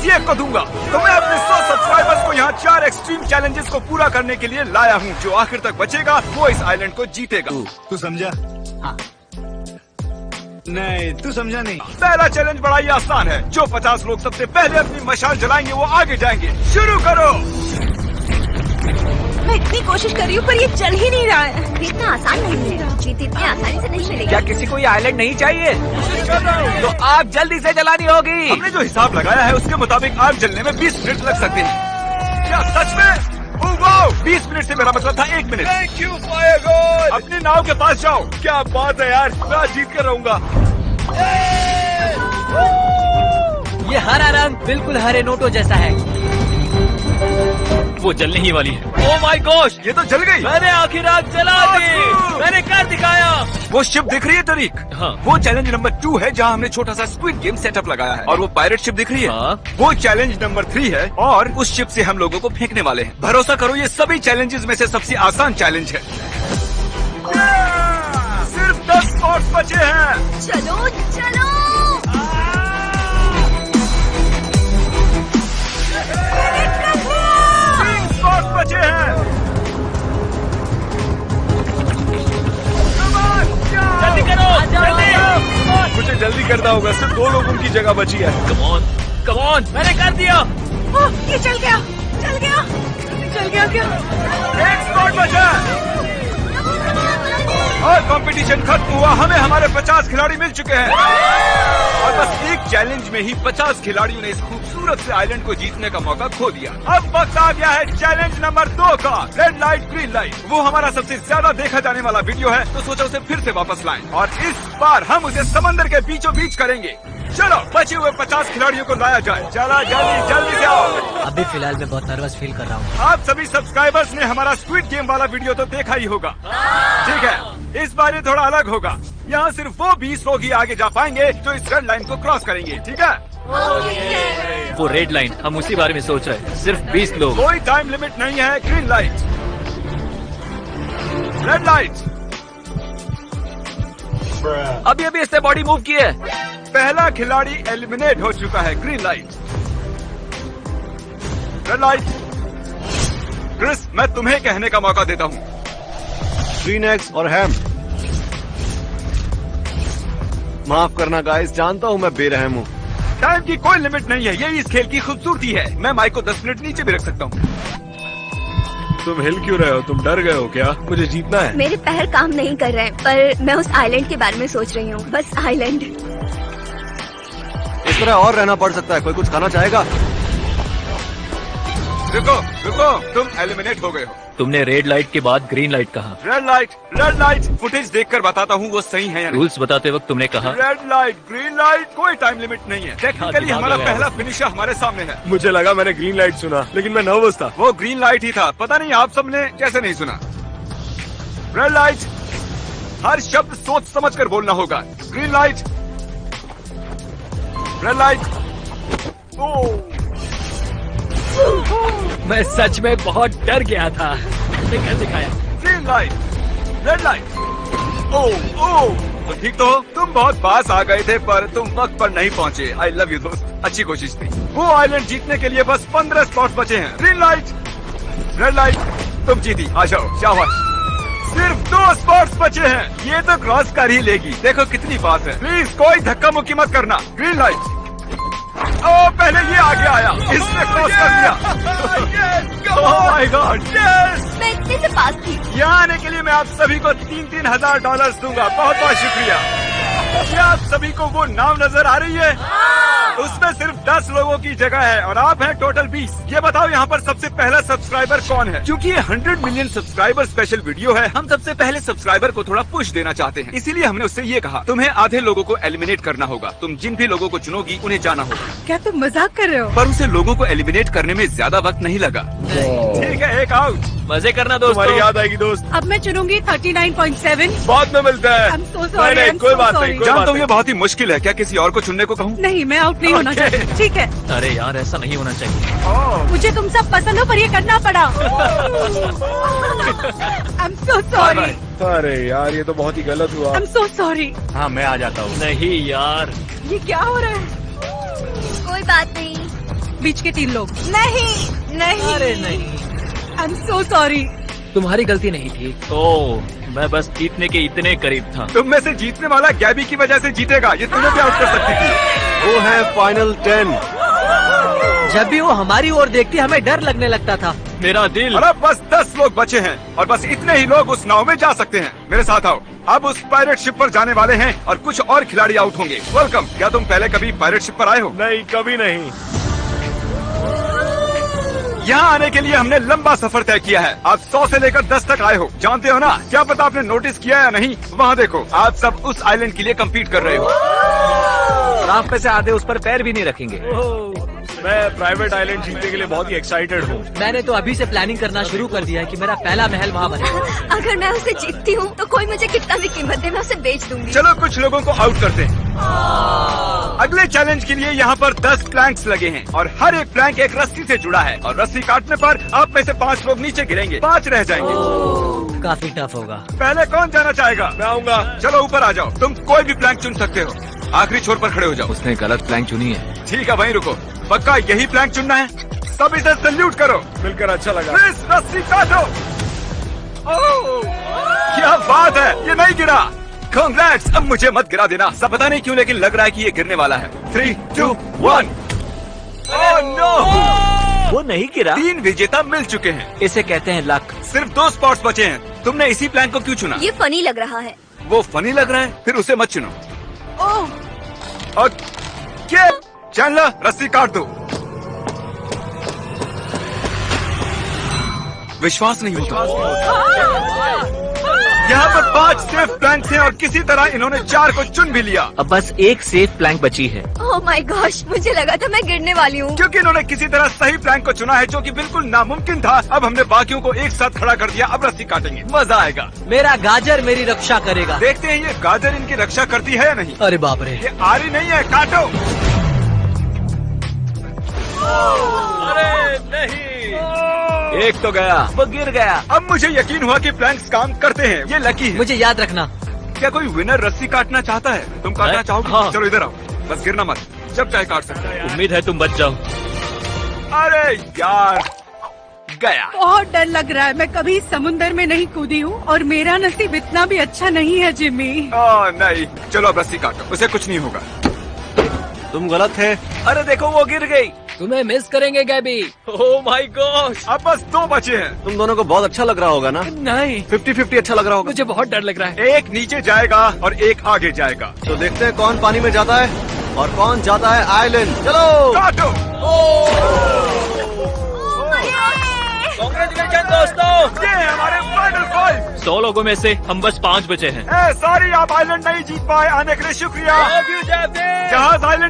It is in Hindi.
किसी एक को दूंगा। तो मैं अपने 100 सब्सक्राइबर्स को यहाँ 4 एक्सट्रीम चैलेंजेस को पूरा करने के लिए लाया हूँ। जो आखिर तक बचेगा वो इस आइलैंड को जीतेगा। तू समझा? हाँ। नहीं, तू समझा नहीं। पहला चैलेंज बड़ा ही आसान है। जो 50 लोग सबसे पहले अपनी मशाल जलाएंगे वो आगे जाएंगे। शुरू करो। मैं इतनी कोशिश कर रही हूँ पर ये चल ही नहीं रहा है। इतना आसान नहीं है, जीत इतनी आसानी से नहीं मिलेगी। क्या किसी को ये आइलैंड नहीं चाहिए? तो आग जल्दी से जलानी होगी। हमने जो हिसाब लगाया है उसके मुताबिक आग जलने में 20 मिनट लग सकते हैं। क्या सच में? 20 मिनट से मेरा मतलब था 1 minute. Thank you fire God. अपनी नाव के पास जाओ। क्या बात है यार, मैं आज जीत कर रहूंगा। ये हरा रंग बिल्कुल हरे नोटों जैसा है। वो जलने ही वाली है। ओह माय गॉश, ये तो जल गई। मैंने आखिर आग जला दी। मैंने कर दिखाया। वो शिप दिख रही है तरीक? हाँ। वो चैलेंज नंबर 2 है जहाँ हमने छोटा सा स्क्विड गेम सेटअप लगाया है। और वो पायरेट शिप दिख रही है? हाँ। वो चैलेंज नंबर 3 है और उस शिप से हम लोगों को फेंकने वाले हैं। भरोसा करो ये सभी चैलेंजेस में से सबसे आसान चैलेंज है। सिर्फ 10 स्पॉट्स बचे हैं। चलो चलो। 3 स्पॉट्स बचे हैं। जल्दी करो, जल्दी। मुझे जल्दी करना होगा, सिर्फ 2 लोगों की जगह बची है। कम ऑन, मैंने कर दिया। ये चल गया, चल गया, चल गया क्या? 1 स्पॉट बचा और कंपटीशन खत्म हुआ। हमें हमारे 50 खिलाड़ी मिल चुके हैं और बस एक चैलेंज में ही 50 खिलाड़ियों ने इस खूबसूरत से आइलैंड को जीतने का मौका खो दिया। अब वक्त आ गया है चैलेंज नंबर 2 का, रेड लाइट ग्रीन लाइट। वो हमारा सबसे ज्यादा देखा जाने वाला वीडियो है, तो सोचा उसे फिर से वापस लाएं और इस बार हम उसे समंदर के बीचों बीच करेंगे। चलो बचे हुए 50 खिलाड़ियों को लाया जाए। चला जल्दी जल्दी से आओ। अभी फिलहाल मैं बहुत नर्वस फील कर रहा हूँ। आप सभी सब्सक्राइबर्स ने हमारा स्क्विड गेम वाला वीडियो तो देखा ही होगा। ठीक है, इस बार ये थोड़ा अलग होगा। यहाँ सिर्फ वो 20 लोग ही आगे जा पाएंगे जो इस रेड लाइन को क्रॉस करेंगे। ठीक है? वो रेड लाइन, हम उसी बारे में सोच रहे हैं। सिर्फ 20 लोग। कोई टाइम लिमिट नहीं है। Green light, red light. अभी अभी इसने बॉडी मूव की है। पहला खिलाड़ी एलिमिनेट हो चुका है। Green light, red light. Chris, मैं तुम्हें कहने का मौका देता हूँ। ग्रीन एग्स और हैम। माफ करना गाइस, जानता हूँ मैं बेरहम हूँ। टाइम की कोई लिमिट नहीं है, यही इस खेल की खूबसूरती है। मैं माइक को 10 मिनट नीचे भी रख सकता हूँ। तुम हिल क्यों रहे हो? तुम डर गए हो क्या? मुझे जीतना है। मेरे पैर काम नहीं कर रहे हैं, पर मैं उस आइलैंड के बारे में सोच रही हूँ। बस आइलैंड। इस तरह और रहना पड़ सकता है। कोई कुछ खाना चाहेगा? रुको रुको, तुम एलिमिनेट हो गए हो। तुमने रेड लाइट के बाद ग्रीन लाइट कहा। Red light, red light. Footage देखकर बताता हूँ वो सही है या नहीं। रूल्स बताते वक्त तुमने कहा रेड लाइट, ग्रीन लाइट, कोई टाइम लिमिट नहीं है। टेक्निकली दिमाग हमारा लगाया पहला फिनिशर हमारे सामने है। मुझे लगा मैंने ग्रीन लाइट सुना, लेकिन मैं नर्वस था। वो ग्रीन लाइट ही था। पता नहीं आप सबने कैसे नहीं सुना। रेड लाइट, हर शब्द सोच समझ कर बोलना होगा। Green light, red light. ओह, मैं सच में बहुत डर गया था। मैं कर दिखाया। Green light, red light. ओह ओह, तो ठीक तो हो? तुम बहुत पास आ गए थे पर तुम वक्त पर नहीं पहुंचे। आई लव यू दोस्त, अच्छी कोशिश थी। वो आइलैंड जीतने के लिए बस 15 स्पॉट बचे हैं। ग्रीन लाइट, रेड लाइट, तुम जीती। आ जाओ, शाबाश। सिर्फ 2 स्पॉट्स बचे हैं। ये तो क्रॉस कर ही लेगी। देखो कितनी पास है। प्लीज कोई धक्का मुक्की मत करना। Green light. ओह, पहले ये आगे आया, इसने क्रॉस कर दिया। ओह माय गॉड, मैं इतने से पास थी। यहाँ आने के लिए मैं आप सभी को 3-3 हजार डॉलर दूंगा। बहुत बहुत शुक्रिया। क्या आप सभी को वो नाव नजर आ रही है? उसमें सिर्फ 10 लोगों की जगह है और आप हैं टोटल 20। ये बताओ यहाँ पर सबसे पहला सब्सक्राइबर कौन है? क्योंकि ये 100 मिलियन सब्सक्राइबर स्पेशल वीडियो है, हम सबसे पहले सब्सक्राइबर को थोड़ा पुश देना चाहते हैं। इसीलिए हमने उससे ये कहा, तुम्हें आधे लोगों को एलिमिनेट करना होगा। तुम जिन भी लोगों को चुनोगी उन्हें जाना होगा। क्या तुम मजाक कर रहे हो? पर उसे लोगों को एलिमिनेट करने में ज्यादा वक्त नहीं लगा। ठीक है, एक आउट। मजे करना दोस्तों। तुम्हारी याद आएगी दोस्त। अब मैं चुनूंगी 39.7। बाद में मिलता है। I'm so sorry, नहीं, I'm कोई so बात sorry. नहीं, कोई जानता बात हूँ ये नहीं। बहुत ही मुश्किल है। क्या किसी और को चुनने को कहूँ? नहीं, मैं आउट नहीं होना Okay. चाहती। ठीक है, अरे यार, ऐसा नहीं होना चाहिए। मुझे तुम सब पसंद हो पर ये करना पड़ा। I'm so sorry. अरे यार, ये तो बहुत ही गलत हुआ। I'm so sorry. हाँ, मैं आ जाता हूँ। नहीं यार, ये क्या हो रहा है? कोई बात नहीं। बीच के 3 लोग। नहीं नहीं, अरे नहीं, आई एम सो सॉरी। तुम्हारी गलती नहीं थी। ओह, मैं बस जीतने के इतने करीब था। तुम में से जीतने वाला गैबी की वजह से जीतेगा, ये तुम्हें भी आउट कर सकती थी। वो है फाइनल 10। जब भी वो हमारी ओर देखती हमें डर लगने लगता था। मेरा दिल। और अब बस 10 लोग बचे हैं और बस इतने ही लोग उस नाव में जा सकते हैं। मेरे साथ आओ। अब उस पायरेट शिप पर जाने वाले हैं और कुछ और खिलाड़ी आउट होंगे। वेलकम। क्या तुम पहले कभी पायरेट शिप पर आए हो? नहीं, कभी नहीं। यहाँ आने के लिए हमने लंबा सफर तय किया है। आप 100 से लेकर 10 तक आए हो, जानते हो ना? क्या पता आपने नोटिस किया या नहीं? वहाँ देखो, आप सब उस आइलैंड के लिए कम्पीट कर रहे हो। और आप में से आधे उस पर पैर भी नहीं रखेंगे। मैं प्राइवेट आइलैंड जीतने के लिए बहुत ही एक्साइटेड हूँ। मैंने तो अभी से प्लानिंग करना शुरू कर दिया है कि मेरा पहला महल वहाँ बने। अगर मैं उसे जीतती हूँ तो कोई मुझे कितना भी कीमत दे, मैं उसे बेच दूंगी। चलो कुछ लोगों को आउट करते हैं। अगले चैलेंज के लिए यहाँ पर 10 प्लैंक्स लगे हैं और हर एक प्लैंक एक रस्सी से जुड़ा है और रस्सी काटने पर आप में से 5 लोग नीचे गिरेंगे, 5 रह जाएंगे। काफी टफ होगा। पहले कौन जाना चाहेगा? मैं आऊंगा। चलो ऊपर आ जाओ। तुम कोई भी प्लैंक चुन सकते हो। आखिरी छोर पर खड़े हो जाओ। उसने गलत प्लान चुनी है। ठीक है, वहीं रुको। पक्का यही प्लैंक चुनना है? सब इसे सल्यूट करो। मिलकर अच्छा लगा। प्लीज रस्सी काटो। ओह, क्या बात है, ये नहीं गिरा। कांग्रेट्स। अब मुझे मत गिरा देना। सब पता नहीं क्यों, लेकिन लग रहा है कि ये गिरने वाला है। 3, 2, 1। ओह नो, वो नहीं गिरा। 3 विजेता मिल चुके हैं। इसे कहते हैं लक। सिर्फ 2 स्पॉट्स बचे हैं। तुमने इसी प्लैंक को क्यों चुना? ये फनी लग रहा है। वो फनी लग रहा है, फिर उसे मत चुनो। ओह, ओके, चैंडलर रस्सी काट दो। विश्वास नहीं होता। यहाँ पर 5 सेफ प्लैंक्स हैं और किसी तरह इन्होंने 4 को चुन भी लिया। अब बस एक सेफ प्लैंक बची है। ओह माय गॉश, मुझे लगा था मैं गिरने वाली हूँ। क्योंकि इन्होंने किसी तरह सही प्लैंक को चुना है, जो कि बिल्कुल नामुमकिन था। अब हमने बाकियों को एक साथ खड़ा कर दिया। अब रस्सी काटेंगे, मजा आएगा। मेरा गाजर मेरी रक्षा करेगा। देखते हैं ये गाजर इनकी रक्षा करती है या नहीं। अरे बाप रे। ये आरी नहीं है, काटो। अरे नहीं, एक तो गया, वो गिर गया। अब मुझे यकीन हुआ कि प्लैंक्स काम करते हैं। ये लकी है। मुझे याद रखना। क्या कोई विनर रस्सी काटना चाहता है? तुम काटना चाहोगे? हाँ। चलो इधर आओ, बस गिरना मत, जब चाहे काट सकते हो। उम्मीद है तुम बच जाओ। अरे यार, गया। बहुत डर लग रहा है। मैं कभी समुंदर में नहीं कूदी हूँ और मेरा नसीब इतना भी अच्छा नहीं है जिमी। ओह नहीं, चलो अब रस्सी काटो, उसे कुछ नहीं होगा। तुम गलत थे। अरे देखो, वो गिर गई। तुम्हें मिस करेंगे गैबी। Oh my gosh. अब बस 2 बचे हैं। तुम दोनों को बहुत अच्छा लग रहा होगा ना? नहीं, 50-50 अच्छा लग रहा होगा। मुझे बहुत डर लग रहा है। एक नीचे जाएगा और एक आगे जाएगा। तो देखते हैं कौन पानी में जाता है और कौन जाता है आइलैंड। चलो। काटो। कांग्रेचुलेशन दोस्तों। ये है हमारे फाइनल 5। 100 लोगों में से हम बस 5 बचे हैं। सॉरी, आप आइलैंड नहीं जीत पाए। आने के लिए शुक्रिया। जहाज आइलैंड